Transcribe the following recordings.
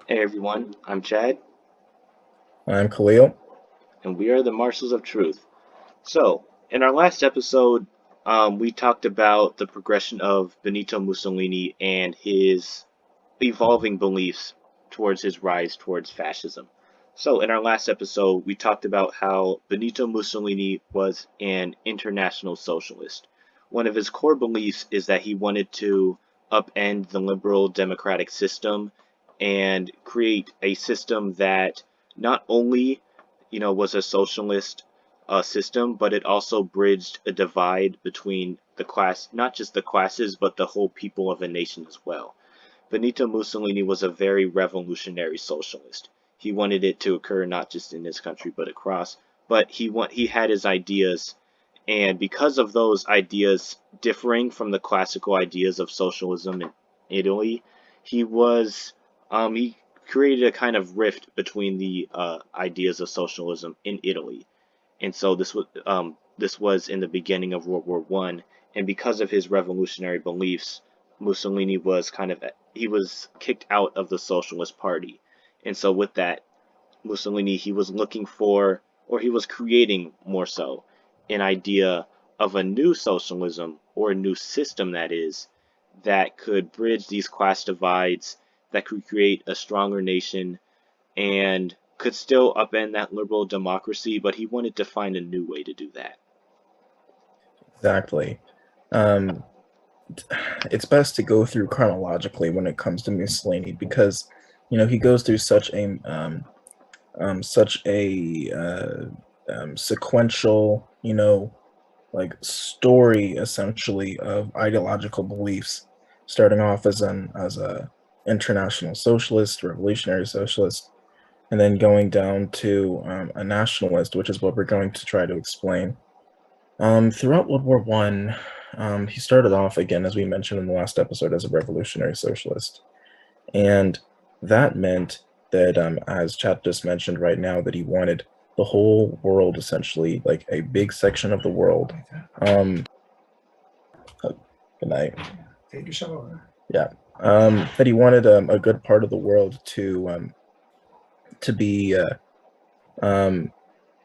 Hey everyone, I'm Chad, I'm Khalil. and we are the Marshals of Truth. So, in our last episode, we talked about the progression of Benito Mussolini and his evolving beliefs towards his rise towards fascism. So, in our last episode, we talked about how Benito Mussolini was an international socialist. One of his core beliefs is that he wanted to upend the liberal democratic system and create a system that not only, was a socialist system, but it also bridged a divide between the class, not just the classes, but the whole people of a nation as well. Benito Mussolini was a very revolutionary socialist. He wanted it to occur not just in his country but across. But he had his ideas, and because of those ideas differing from the classical ideas of socialism in Italy, he created a kind of rift between the ideas of socialism in Italy, and so this was in the beginning of World War One, and because of his revolutionary beliefs, Mussolini was he was kicked out of the Socialist Party, and so with that, Mussolini he was looking for, or he was creating more so, an idea of a new socialism or a new system that is that could bridge these class divides, that could create a stronger nation and could still upend that liberal democracy, but he wanted to find a new way to do that. Exactly. Um, it's best to go through chronologically when it comes to Mussolini because, he goes through such a sequential, like story essentially of ideological beliefs, starting off as a international socialist, revolutionary socialist, and then going down to a nationalist, which is what we're going to try to explain. Throughout World War One, he started off again, as we mentioned in the last episode, as a revolutionary socialist, and that meant that, as Chad just mentioned right now, that he wanted the whole world, essentially, like a big section of the world. Um, uh, Good night. Take a shower. Yeah. That he wanted a good part of the world to be um,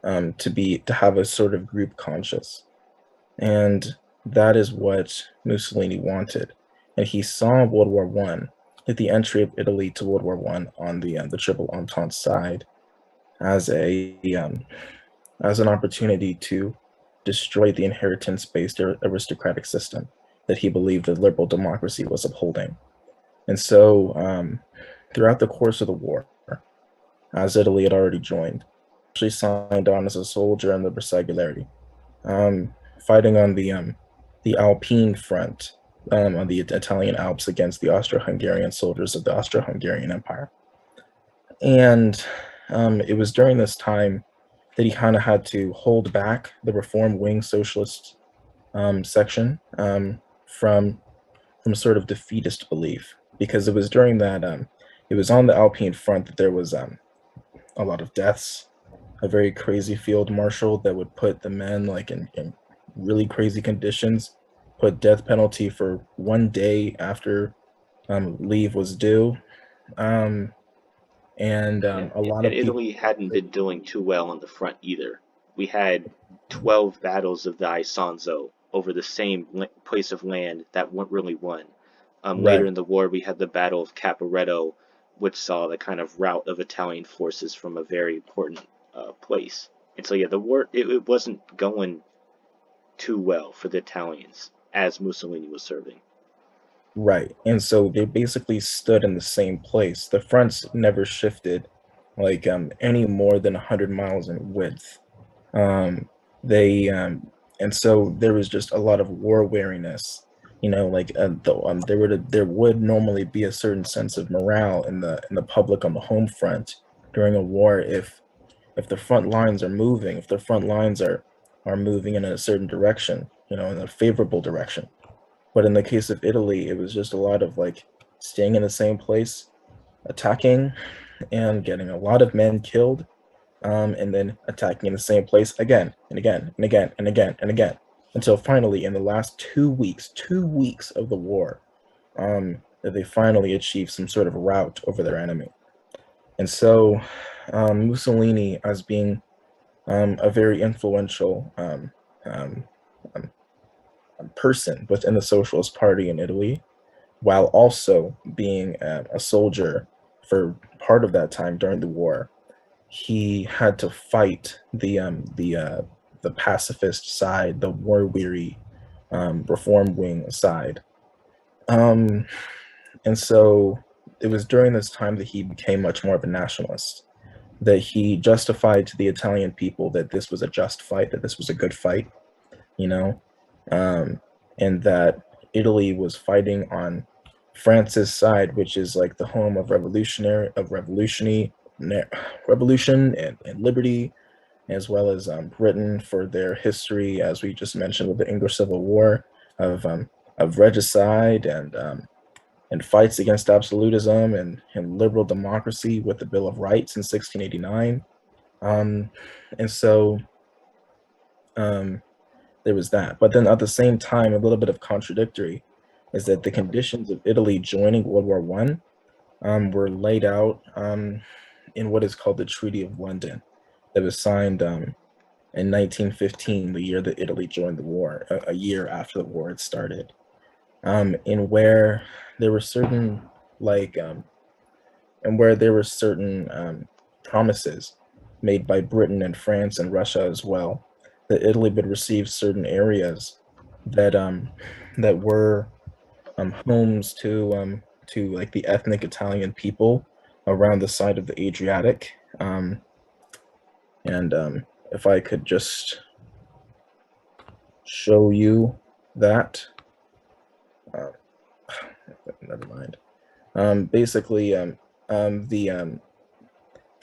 to have a sort of group conscious. And that is what Mussolini wanted. And he saw World War One, like the entry of Italy to World War One on the Triple Entente side, as a as an opportunity to destroy the inheritance-based aristocratic system that he believed the liberal democracy was upholding. And so, throughout the course of the war, as Italy had already joined, actually signed on as a soldier in the Bersaglieri, fighting on the Alpine front, on the Italian Alps against the Austro-Hungarian soldiers of the Austro-Hungarian Empire. And it was during this time that he kind of had to hold back the reform wing socialist section from sort of defeatist belief, because it was during that it was on the Alpine front that there was a lot of deaths, a very crazy field marshal that would put the men like in really crazy conditions, put death penalty for 1 day after leave was due, um, and And, a lot and of people. Italy hadn't been doing too well on the front either. We had 12 battles of the Isonzo over the same place of land that weren't really won. Later Right, in the war, we had the Battle of Caporetto, which saw the kind of rout of Italian forces from a very important place. And so, yeah, the war it wasn't going too well for the Italians as Mussolini was serving. right, and so they basically stood in the same place. The fronts never shifted like any more than 100 miles in width. Um, they And so there was just a lot of war weariness. Like there would normally be a certain sense of morale in the public on the home front during a war if the front lines are moving, if the front lines are moving in a certain direction, in a favorable direction. But in the case of Italy, it was just a lot of like staying in the same place, attacking, and getting a lot of men killed, and then attacking in the same place again and again and again and again and again until finally, in the last 2 weeks of the war, that they finally achieved some sort of rout over their enemy. And so Mussolini, as being a very influential um, um, person within the Socialist Party in Italy, while also being a soldier for part of that time during the war, he had to fight the pacifist side, the war weary reform wing side. Um, and so it was during this time that he became much more of a nationalist, that he justified to the Italian people that this was a just fight, that this was a good fight, you know, um, and that Italy was fighting on France's side, which is like the home of revolution and liberty, as well as Britain for their history, as we just mentioned, with the English Civil War, of regicide and fights against absolutism and liberal democracy with the Bill of Rights in 1689. Um, and so um, there was that. But then at the same time, a little bit of contradictory is that the conditions of Italy joining World War One were laid out in what is called the Treaty of London, that was signed in 1915, the year that Italy joined the war, a year after the war had started, in where there were certain like and where there were certain promises made by Britain and France and Russia as well, that Italy would receive certain areas that that were homes to like the ethnic Italian people around the side of the Adriatic. And if I could just show you that, uh, never mind. Basically, the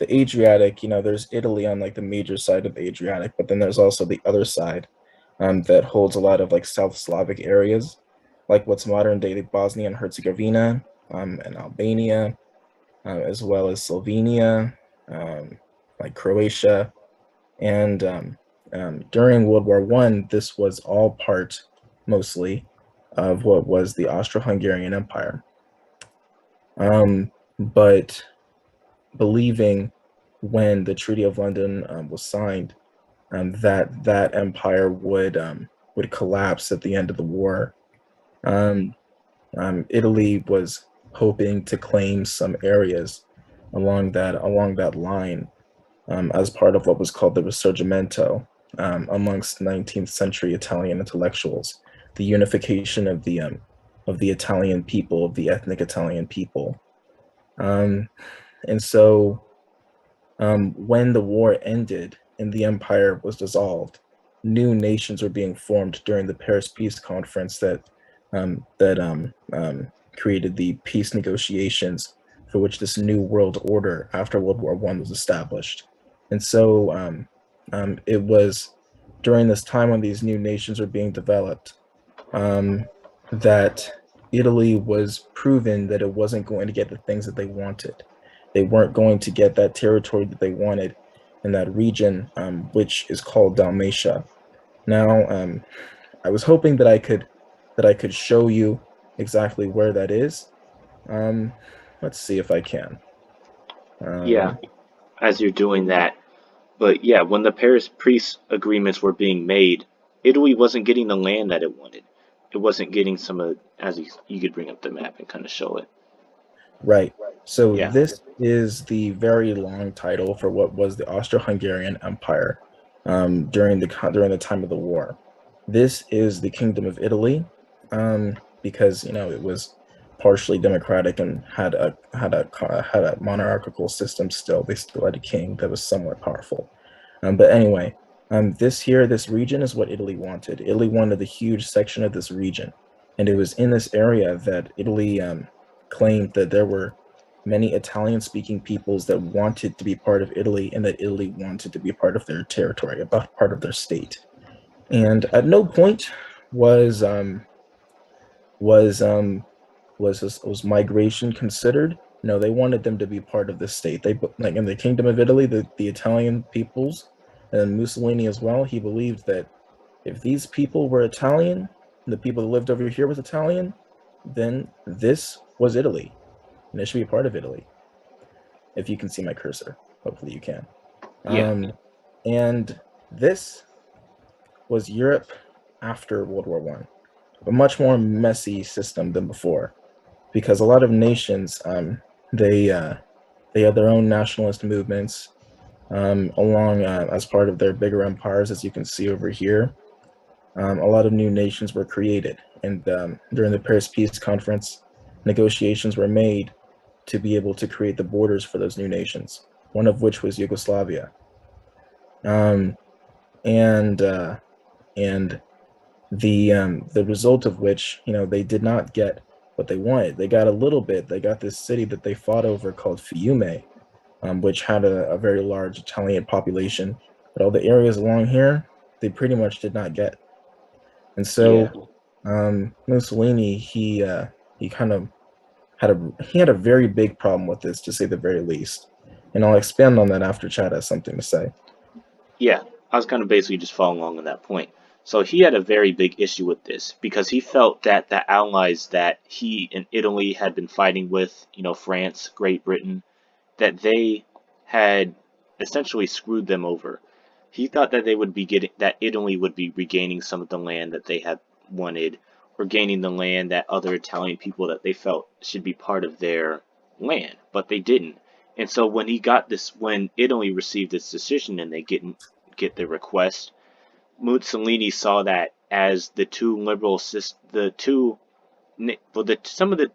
Adriatic, there's Italy on like the major side of the Adriatic, but then there's also the other side that holds a lot of like South Slavic areas, like what's modern day Bosnia and Herzegovina, and Albania, as well as Slovenia, um, like Croatia. And during World War One, this was all part, mostly, of what was the Austro-Hungarian Empire. But believing when the Treaty of London was signed, that that empire would collapse at the end of the war. Um, Italy was hoping to claim some areas along that line, as part of what was called the Risorgimento, amongst 19th century Italian intellectuals, the unification of the Italian people, of the ethnic Italian people. Um, and so when the war ended and the empire was dissolved, new nations were being formed during the Paris Peace Conference that created the peace negotiations for which this new world order after World War One was established. And so it was during this time when these new nations were being developed, um, that Italy was proven that it wasn't going to get the things that they wanted. They weren't going to get that territory that they wanted in that region, which is called Dalmatia. Now, I was hoping that I could show you exactly where that is. Um, let's see if I can. Yeah, Um, as you're doing that. But yeah, when the Paris Peace agreements were being made, Italy wasn't getting the land that it wanted. It wasn't getting some of, as you could bring up the map and kind of show it. right. So Yeah. this is the very long title for what was the Austro-Hungarian Empire during the time of the war. This is the Kingdom of Italy, because it was partially democratic and had a monarchical system still. They still had a king that was somewhat powerful. But anyway, this region is what Italy wanted. Italy wanted a huge section of this region, and it was in this area that Italy claimed that there were many Italian-speaking peoples that wanted to be part of Italy, and that Italy wanted to be part of their territory, about part of their state. And at no point was was was migration considered. No, they wanted them to be part of the state. They like in the Kingdom of Italy, the Italian peoples, and Mussolini as well. He believed that if these people were Italian, and the people that lived over here was Italian, then this was Italy, and it should be a part of Italy. if you can see my cursor. Hopefully you can. Yeah. And this was Europe after World War One, a much more messy system than before, because a lot of nations they they had their own nationalist movements along as part of their bigger empires, as you can see over here. A lot of new nations were created, and during the Paris Peace Conference, negotiations were made to be able to create the borders for those new nations, one of which was Yugoslavia. Um, and and the result of which, they did not get what they wanted. They got a little bit. They got this city that they fought over called Fiume, which had a very large Italian population, but all the areas along here they pretty much did not get. And Yeah. so Mussolini, he kind of had a very big problem with this, to say the very least. And I'll expand on that after Chad has something to say. Yeah, I was kind of basically just following along on that point. So he had a very big issue with this because he felt that the allies that he and Italy had been fighting with, France, Great Britain, that they had essentially screwed them over. He thought that that Italy would be regaining some of the land that they had wanted, or gaining the land that other Italian people that they felt should be part of their land, but they didn't. And so when Italy received this decision and they get the request, Mussolini saw that as the two liberal, the two, well, some of the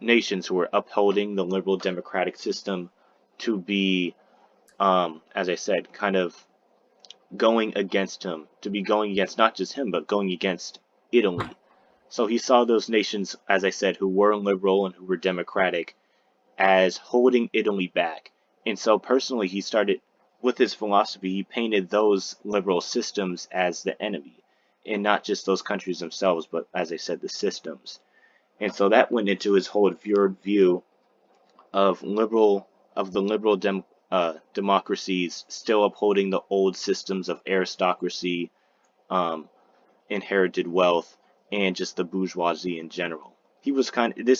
nations who were upholding the liberal democratic system to be, as I said, kind of going against him, to be going against not just him, but going against Italy. So he saw those nations, as I said, who were liberal and who were democratic, as holding Italy back. And so personally, he started with his philosophy, he painted those liberal systems as the enemy, and not just those countries themselves, but as I said, the systems. And so that went into his whole view of the liberal democracies still upholding the old systems of aristocracy, um, inherited wealth, and just the bourgeoisie in general. This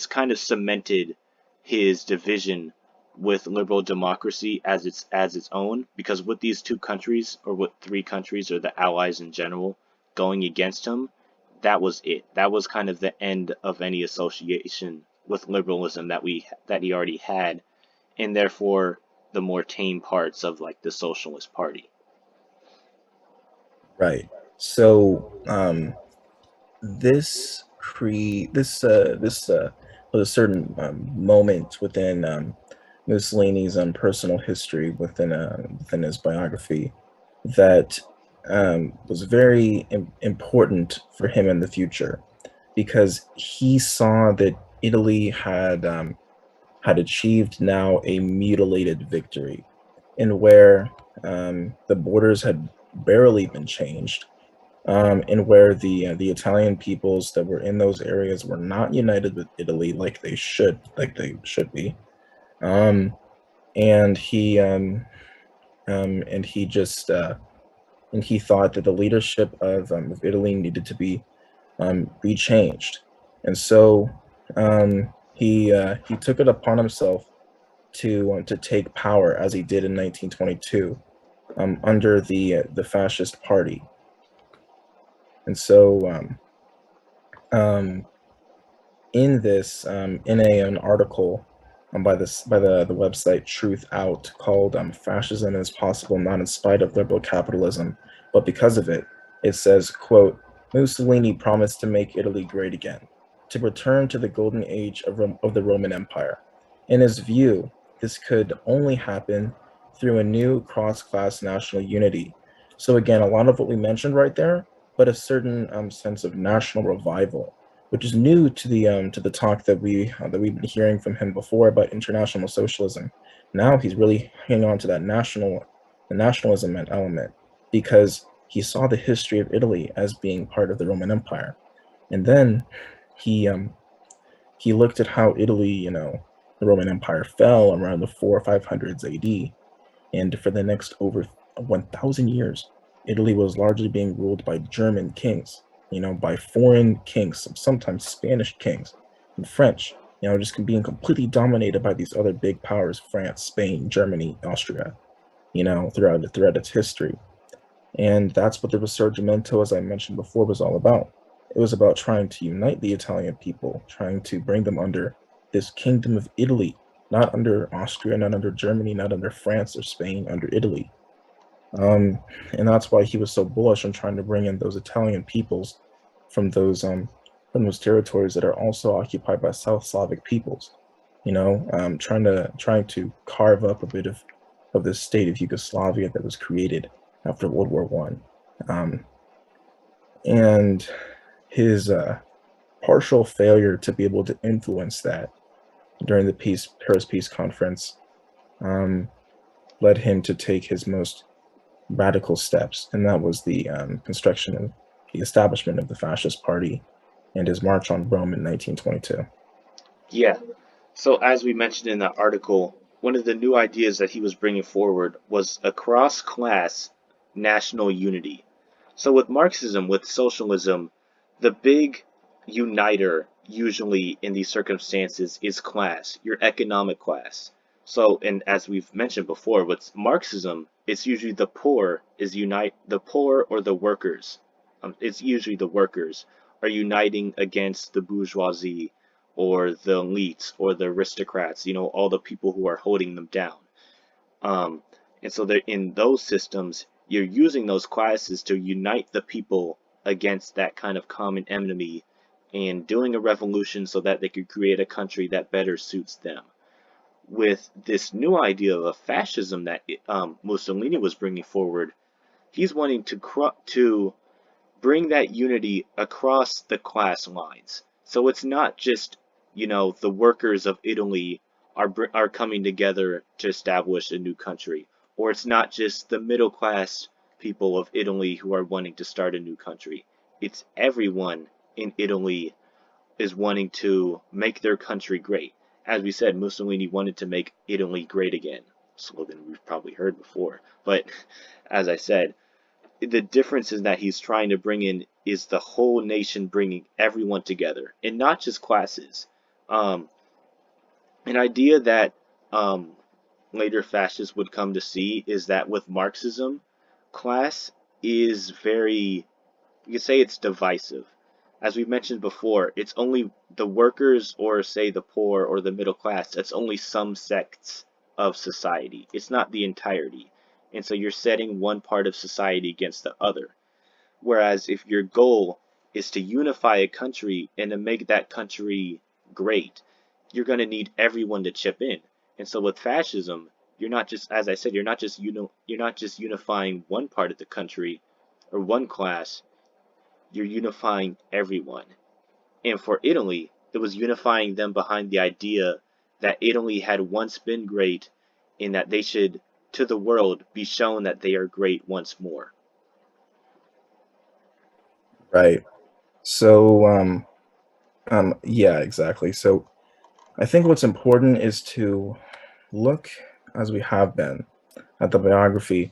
kind of cemented his division with liberal democracy as its own, because with these two countries, or with three countries, or the allies in general, going against him, that was it. That was kind of the end of any association with liberalism that he already had, and therefore the more tame parts of like the Socialist Party. Right. So this was a certain moment within Mussolini's personal history, within his biography, that was very important for him in the future, because he saw that Italy had achieved now a mutilated victory, in where the borders had barely been changed, and where the Italian peoples that were in those areas were not united with Italy like they should be. Um, and he just and he thought that the leadership of Italy needed to be rechanged, and so he took it upon himself to take power, as he did in 1922, under the fascist party. And so um, in this in an article by the website Truth Out, called "Fascism is Possible Not in Spite of Liberal Capitalism, but Because of It," it says, quote, "Mussolini promised to make Italy great again, to return to the golden age of the Roman Empire. In his view, this could only happen through a new cross-class national unity." So again, a lot of what we mentioned right there, but a certain sense of national revival, which is new to the talk that we've been hearing from him before about international socialism. Now he's really hanging on to the nationalism element, because he saw the history of Italy as being part of the Roman Empire, and then he he looked at how Italy, the Roman Empire fell around the 400 or 500s AD, and for the next over 1,000 years, Italy was largely being ruled by German kings, by foreign kings, sometimes Spanish kings, and French. just being completely dominated by these other big powers, France, Spain, Germany, Austria, throughout its history. And that's what the Risorgimento, as I mentioned before, was all about. It was about trying to unite the Italian people, trying to bring them under this kingdom of Italy, not under Austria, not under Germany, not under France or Spain, under Italy. And that's why he was so bullish on trying to bring in those Italian peoples from those territories that are also occupied by South Slavic peoples. Trying to carve up a bit of this state of Yugoslavia that was created after World War One, and his partial failure to be able to influence that during the Paris Peace Conference led him to take his most radical steps, and that was the construction and the establishment of the Fascist Party and his march on Rome in 1922. Yeah. So, as we mentioned in that article, one of the new ideas that he was bringing forward was a cross class national unity. So, with Marxism, with socialism, the big uniter usually in these circumstances is class, your economic class. So, and as we've mentioned before, with Marxism, it's usually the poor or the workers. It's usually the workers are uniting against the bourgeoisie or the elites or the aristocrats, all the people who are holding them down. Um, and so they're in those systems, you're using those classes to unite the people against that kind of common enemy and doing a revolution so that they could create a country that better suits them. With this new idea of a fascism that Mussolini was bringing forward, he's wanting to bring that unity across the class lines. So it's not just, the workers of Italy are coming together to establish a new country, or it's not just the middle class people of Italy who are wanting to start a new country. It's everyone in Italy is wanting to make their country great. As we said, Mussolini wanted to make Italy great again. Slogan we've probably heard before. But as I said, the difference is that he's trying to bring in is the whole nation, bringing everyone together and not just classes. Um, an idea that um, later fascists would come to see is that with Marxism, class is very, you could say it's divisive. As we mentioned before, it's only the workers or say the poor or the middle class, it's only some sects of society. It's not the entirety. And so you're setting one part of society against the other. Whereas if your goal is to unify a country and to make that country great, you're going to need everyone to chip in. And so with fascism, you're not just, as I said, you're not just unifying one part of the country or one class, you're unifying everyone. And for Italy, it was unifying them behind the idea that Italy had once been great and that they should, to the world, be shown that they are great once more. Right. So, yeah, exactly. So, I think what's important is to look, as we have been, at the biography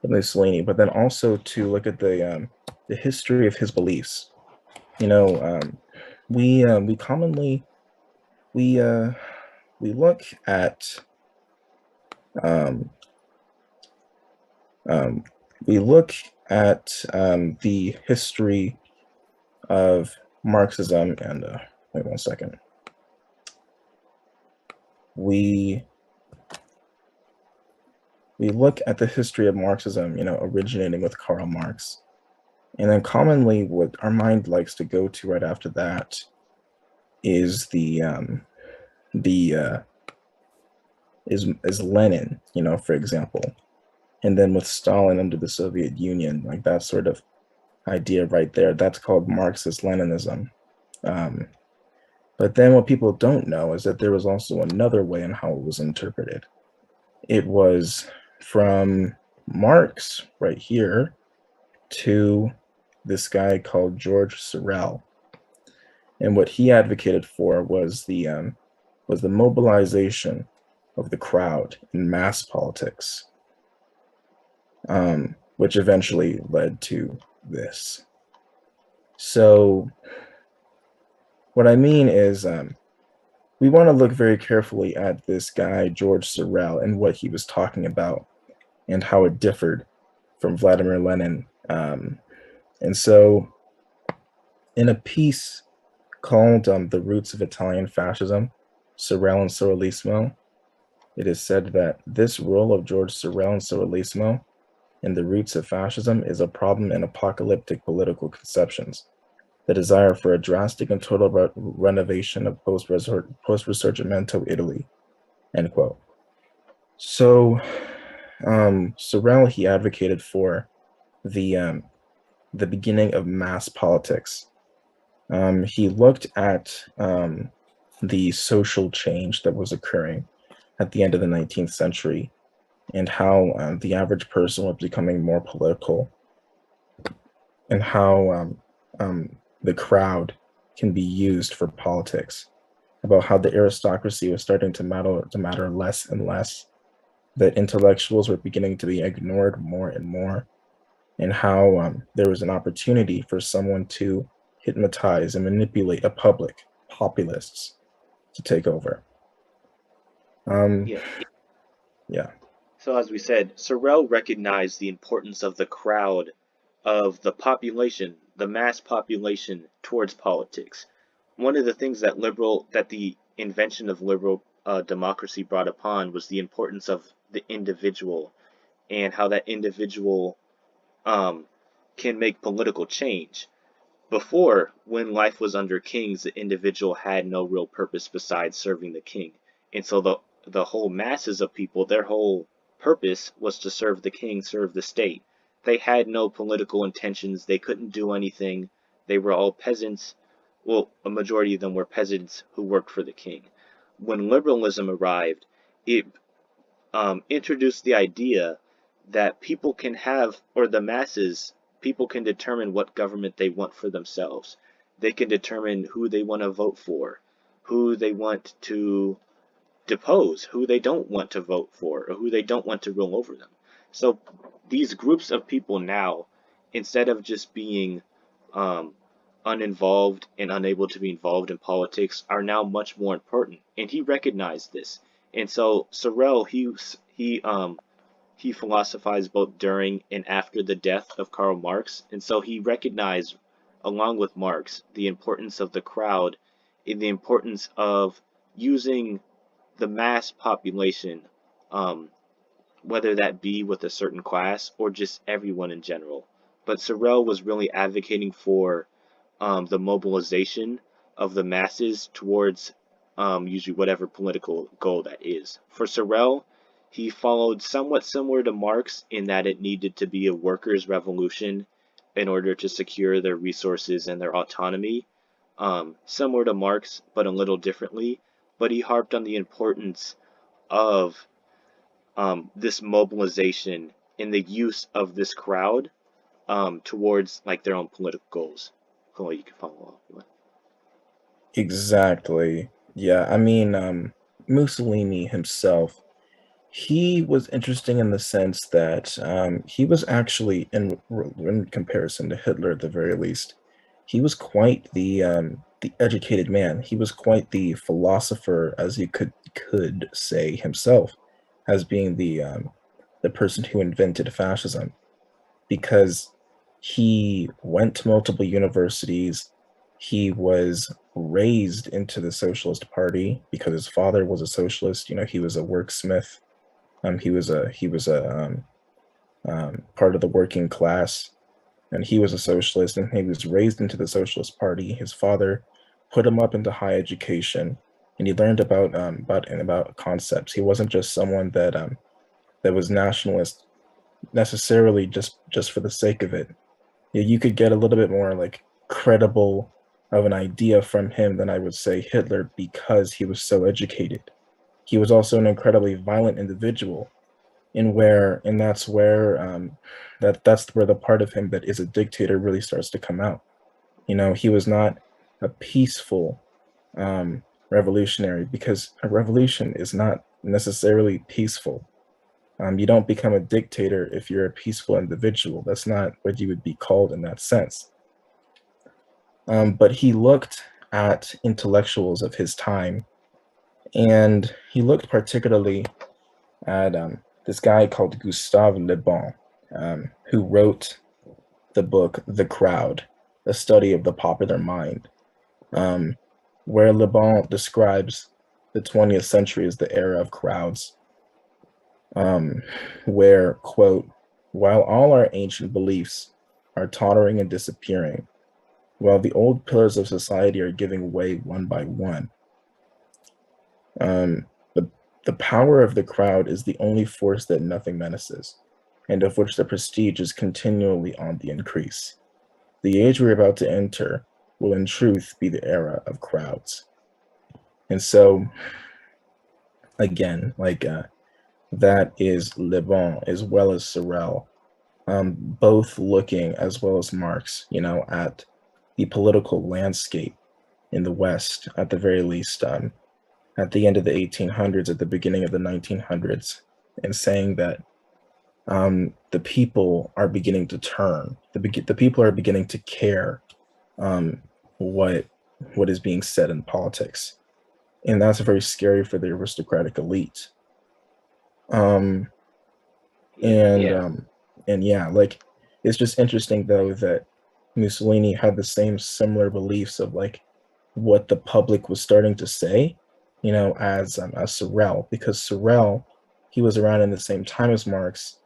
of Mussolini, but then also to look at the history of his beliefs. You know, we commonly we we look at um, um, we look at the history of Marxism and wait 1 second. We we look at the history of Marxism, originating with Karl Marx, and then commonly what our mind likes to go to right after that is the is Lenin, for example, and then with Stalin under the Soviet Union, like that sort of idea right there, that's called Marxist Leninism. Um, but then what people don't know is that there was also another way in how it was interpreted. It was from Marx right here to this guy called Georges Sorel, and what he advocated for was the mobilization of the crowd in mass politics, which eventually led to this. So, what I mean is, we want to look very carefully at this guy, Georges Sorel, and what he was talking about and how it differed from Vladimir Lenin. And so, in a piece called The Roots of Italian Fascism, Sorel and Sorelismo, it is said that this role of George Sorel and Sorelismo in the roots of fascism is a problem in apocalyptic political conceptions. The desire for a drastic and total renovation of post-Risorgimento Italy, end quote. So, Sorel, he advocated for the the beginning of mass politics. He looked at the social change that was occurring at the end of the 19th century and how the average person was becoming more political and how the crowd can be used for politics, about how the aristocracy was starting to matter less and less, that intellectuals were beginning to be ignored more and more, and how there was an opportunity for someone to hypnotize and manipulate a public, populists, to take over. Yeah. Yeah, So as we said, Sorel recognized the importance of the crowd, of the population, the mass population towards politics. One of the things that the invention of liberal democracy brought upon was the importance of the individual and how that individual um, can make political change. Before, when life was under kings, the individual had no real purpose besides serving the king. And so the whole masses of people, their whole purpose was to serve the king, serve the state. They had no political intentions. They couldn't do anything. They were all peasants. Well, a majority of them were peasants who worked for the king. When liberalism arrived, it introduced the idea that people can have, or the masses, people can determine what government they want for themselves. They can determine who they want to vote for, who they want to depose, who they don't want to vote for, or who they don't want to rule over them. So these groups of people now, instead of just being um, uninvolved and unable to be involved in politics, are now much more important. And he recognized this. And so Sorel, he philosophized both during and after the death of Karl Marx, and so he recognized, along with Marx, the importance of the crowd and the importance of using the mass population, um, whether that be with a certain class or just everyone in general. But Sorel was really advocating for the mobilization of the masses towards usually whatever political goal that is. For Sorel, he followed somewhat similar to Marx in that it needed to be a workers' revolution in order to secure their resources and their autonomy. Similar to Marx, but a little differently. But he harped on the importance of this mobilization and the use of this crowd towards like their own political goals. Cool, you can follow up. exactly. Yeah, I mean, Mussolini himself, he was interesting in the sense that he was actually, in comparison to Hitler at the very least, he was quite the educated man. He was quite the philosopher, as you could say himself, as being the person who invented fascism, because he went to multiple universities. He was raised into the Socialist Party because his father was a socialist. You know, he was a worksmith. He was a part of the working class, and he was a socialist, and he was raised into the Socialist Party. His father put him up into high education, and he learned about concepts. He wasn't just someone that was nationalist necessarily just for the sake of it. Yeah, you could get a little bit more like credible of an idea from him than I would say Hitler, because he was so educated. He was also an incredibly violent individual, and that's where the part of him that is a dictator really starts to come out. You know, he was not a peaceful revolutionary, because a revolution is not necessarily peaceful. You don't become a dictator if you're a peaceful individual. That's not what you would be called in that sense. But he looked at intellectuals of his time And he looked particularly at this guy called Gustave Le Bon, who wrote the book The Crowd, a study of the popular mind, where Le Bon describes the 20th century as the era of crowds, where, quote, while all our ancient beliefs are tottering and disappearing, while the old pillars of society are giving way one by one, um, the power of the crowd is the only force that nothing menaces, and of which the prestige is continually on the increase. The age we're about to enter will in truth be the era of crowds. And so, again, that is Le Bon as well as Sorel, both looking, as well as Marx, at the political landscape in the West, at the very least, at the end of the 1800s, at the beginning of the 1900s, and saying that the people are beginning to turn. The people are beginning to care um, what is being said in politics, and that's very scary for the aristocratic elite. Um, and Yeah. and yeah, it's just interesting though that Mussolini had the same similar beliefs of what the public was starting to say, as Sorel, because Sorel, he was around in the same time as Marx,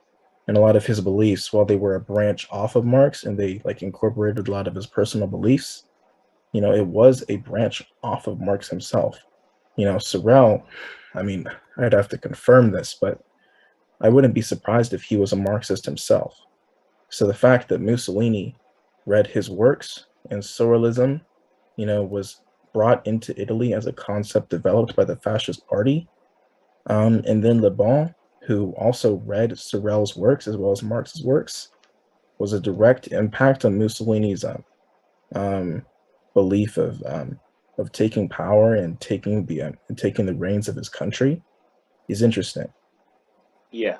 and a lot of his beliefs, while they were a branch off of Marx and they incorporated a lot of his personal beliefs, it was a branch off of Marx himself. Sorel, I mean, I'd have to confirm this, but I wouldn't be surprised if he was a Marxist himself. So the fact that Mussolini read his works and Sorelism, was brought into Italy as a concept developed by the fascist party, and then Le Bon, who also read Sorel's works as well as Marx's works, was a direct impact on Mussolini's um, belief of taking power and taking the reins of his country is interesting. Yeah.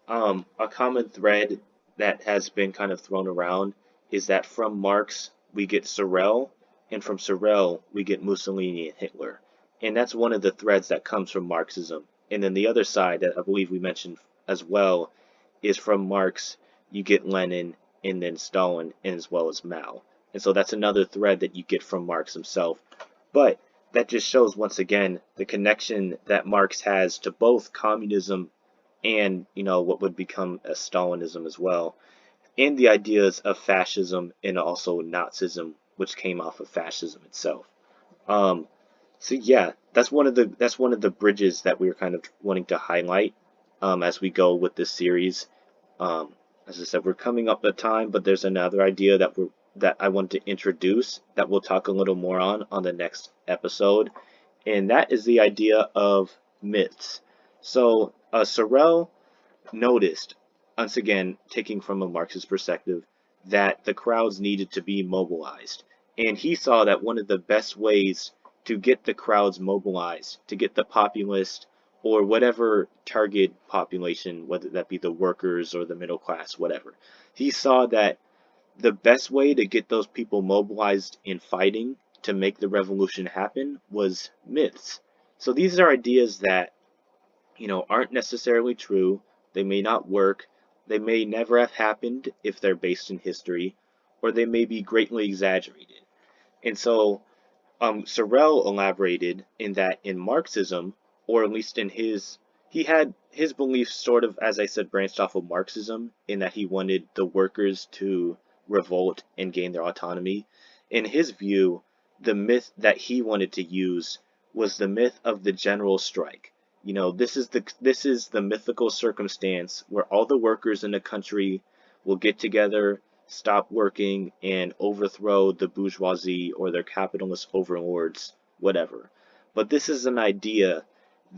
A common thread that has been kind of thrown around is that from Marx we get Sorel, and from Sorel we get Mussolini and Hitler. And that's one of the threads that comes from Marxism. And then the other side that I believe we mentioned as well is from Marx you get Lenin and then Stalin and as well as Mao. And so that's another thread that you get from Marx himself. But that just shows once again the connection that Marx has to both communism and what would become a Stalinism as well, and the ideas of fascism and also Nazism, which came off of fascism itself. Um, so yeah, that's one of the bridges that we are kind of wanting to highlight as we go with this series. Um, as I said, we're coming up at time, but there's another idea that I want to introduce that we'll talk a little more on the next episode, and that is the idea of myths. So Sorel noticed, once again, taking from a Marxist perspective, that the crowds needed to be mobilized. And he saw that one of the best ways to get the crowds mobilized, to get the populist or whatever target population, whether that be the workers or the middle class, whatever, he saw that the best way to get those people mobilized in fighting to make the revolution happen was myths. So these are ideas that aren't necessarily true. They may not work. They may never have happened if they're based in history, or they may be greatly exaggerated. And so, Sorel elaborated in that in Marxism, or at least in he had his beliefs sort of, as I said, branched off of Marxism in that he wanted the workers to revolt and gain their autonomy. In his view, the myth that he wanted to use was the myth of the general strike. This is the mythical circumstance where all the workers in the country will get together, stop working, and overthrow the bourgeoisie or their capitalist overlords, whatever. But this is an idea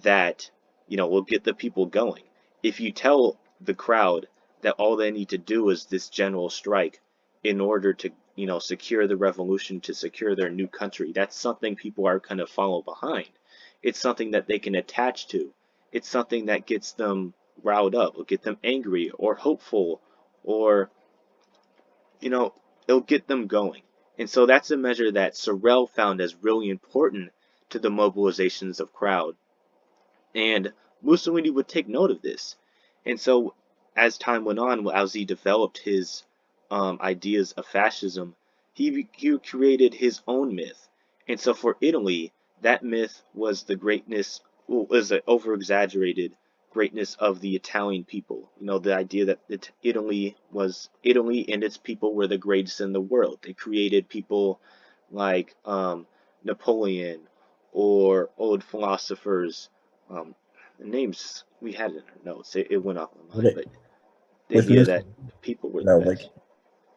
that, will get the people going. If you tell the crowd that all they need to do is this general strike in order to, secure the revolution, to secure their new country, that's something people are going to follow behind. It's something that they can attach to. It's something that gets them riled up, or get them angry or hopeful, or you know, it'll get them going. And so that's a measure that Sorel found as really important to the mobilizations of crowd. And Mussolini would take note of this. And so, as time went on, as he developed his ideas of fascism, he created his own myth. And so, for Italy, that myth was the greatness, was an over exaggerated greatness of the Italian people. You know, the idea that Italy and its people were the greatest in the world. They created people like Napoleon or old philosophers, um, the names we had it in our notes. It went off my mind, With, but the with idea that Mussolini, people were you the know, best.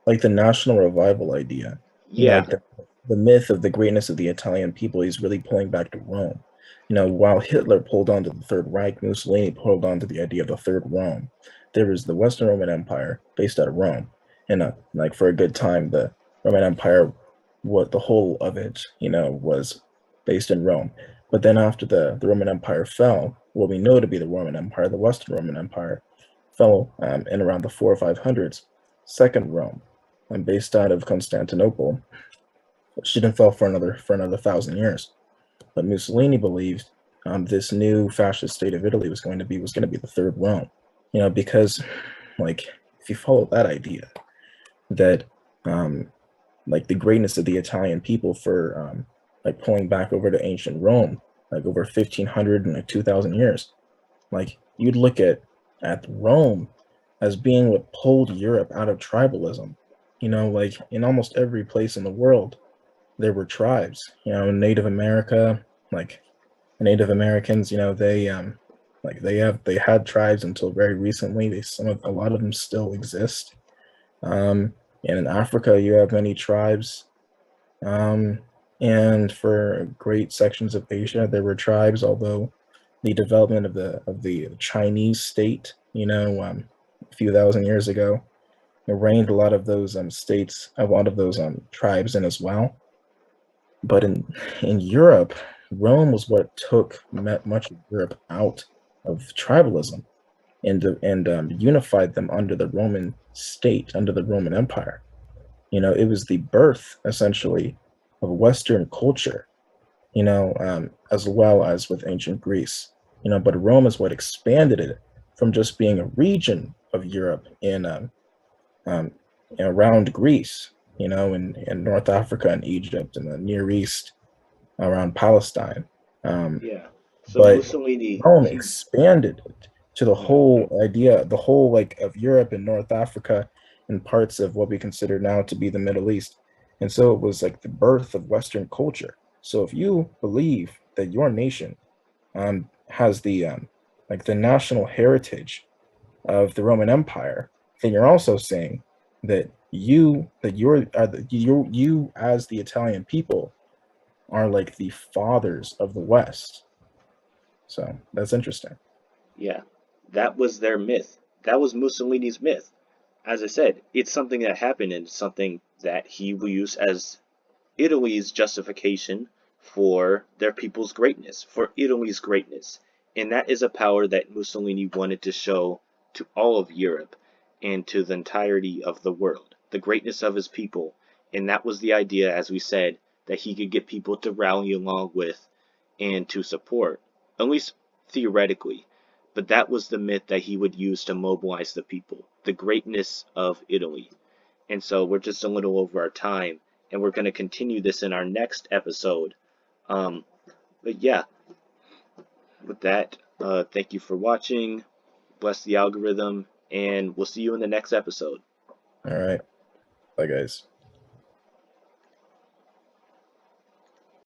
like the national revival idea, Yeah, like the myth of the greatness of the Italian people is really pulling back to Rome. While Hitler pulled on to the Third Reich, Mussolini pulled on to the idea of the Third Rome. There was the Western Roman Empire based out of Rome, and like for a good time, the Roman Empire, what the whole of it, was based in Rome. But then after the Roman Empire fell, what we know to be the Roman Empire, the Western Roman Empire, fell in around the 400s or 500s. Second Rome, based out of Constantinople, she didn't fall for another 1,000 years. But Mussolini believed this new fascist state of Italy was going to be the third Rome. Because like if you follow that idea that like the greatness of the Italian people for like pulling back over to ancient Rome, like over 1,500 and like 2,000 years, like you'd look at Rome as being what pulled Europe out of tribalism. Like in almost every place in the world, there were tribes. Native America, like Native Americans, they had tribes until very recently. A lot of them still exist. And in Africa, you have many tribes. Um, and for great sections of Asia, there were tribes, although the development of the Chinese state, a few thousand years ago, it reigned a lot of those states, a lot of those tribes in as well. But in Europe, Rome was what took much of Europe out of tribalism and unified them under the Roman state, under the Roman Empire. It was the birth essentially of Western culture, as well as with ancient Greece. But Rome is what expanded it from just being a region of Europe um, around Greece, in North Africa and Egypt and the Near East around Palestine. Um, yeah. So but Mussolini, Rome he, expanded it to the yeah, whole idea, the whole like of Europe and North Africa and parts of what we consider now to be the Middle East. And so it was like the birth of Western culture. So if you believe that your nation has the like the national heritage of the Roman Empire, then you're also saying that you as the Italian people are like the fathers of the West. So that's interesting. yeah, that was their myth. That was Mussolini's myth. As I said, it's something that happened and something that he will use as Italy's justification for their people's greatness, for Italy's greatness. And that is a power that Mussolini wanted to show to all of Europe and to the entirety of the world, the greatness of his people. And that was the idea, as we said, that he could get people to rally along with and to support, at least theoretically. But that was the myth that he would use to mobilize the people, the greatness of Italy. And so we're just a little over our time, and we're going to continue this in our next episode. Um, but yeah, with that, thank you for watching. Bless the algorithm, and we'll see you in the next episode. All right. Bye, guys.